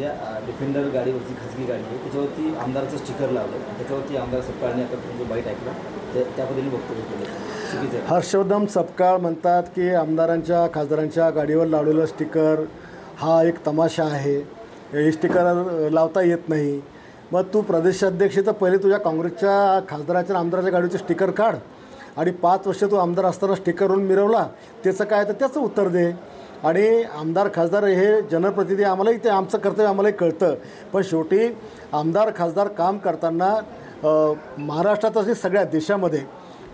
ज्या डिफेंडर गाडीवरची खाजगी गाडी आहे त्याच्यावरती आमदाराचं स्टिकर लावलं आणि त्याच्यावरती आमदार सपकाळने आता तुमचं बाईट ऐकलं त्याबद्दल वक्तव्य केलं चुकीचं आहे. हर्षवर्धन सपकाळ म्हणतात की आमदारांच्या खासदारांच्या गाडीवर लावलेलं स्टिकर हा एक तमाशा आहे, हे स्टिकर लावता येत नाही. मग तू प्रदेशाध्यक्ष तर पहिले तुझ्या काँग्रेसच्या खासदाराच्या आमदाराच्या गाडीचे स्टिकर काढ आणि 5 वर्ष तू आमदार असताना स्टिकरवरून मिरवला त्याचं काय तर त्याचं उत्तर दे. आणि आमदार खासदार हे जनप्रतिनिधी आम्हालाही ते आमचं कर्तव्य आम्हालाही कळतं, पण शेवटी आमदार खासदार काम करताना महाराष्ट्रात असे सगळ्या देशामध्ये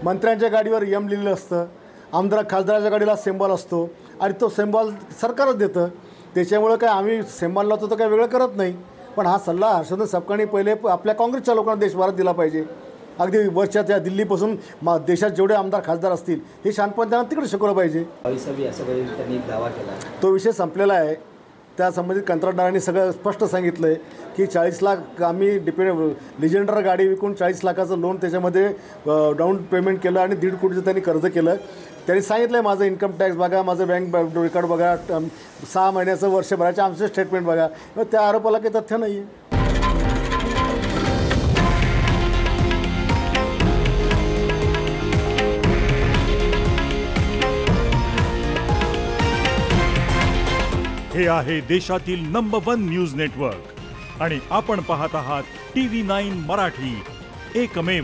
मंत्र्यांच्या गाडीवर यम लिहिलेलं असतं, आमदार खासदाराच्या गाडीला सिम्बॉल असतो आणि तो सिम्बॉल सरकारच देतं. त्याच्यामुळं काय आम्ही सिम्बॉल लावतो तर काय वेगळं करत नाही. पण हा सल्ला हर्षवर्धन सपकाळने पहिले आपल्या काँग्रेसच्या लोकांना देशभरात दिला पाहिजे. अगदी वर्षाच्या दिल्लीपासून देशात जेवढे आमदार खासदार असतील हे शहाणपण त्यांना तिकडे शिकवलं पाहिजे. असं त्यांनी एक दावा केला, तो विषय संपलेला आहे. त्या संबंधित कंत्राटदारांनी सगळं स्पष्ट सांगितलं आहे की 40 लाख आम्ही लिजेंडर गाडी विकून 40 लाखाचं लोन त्याच्यामध्ये डाऊन पेमेंट केलं आणि 1.5 कोटीचं त्यांनी कर्ज केलं. त्यांनी सांगितलं आहे माझं इन्कम टॅक्स बघा, माझं बँक रेकॉर्ड बघा, 6 महिन्याचं वर्षभराचे आमचे स्टेटमेंट बघा. त्या आरोपाला काही तथ्य नाही आहे. हे आहे देशातील नंबर 1 न्यूज नेटवर्क आणि आपण पाहत आहात TV9 मराठी, एकमेव.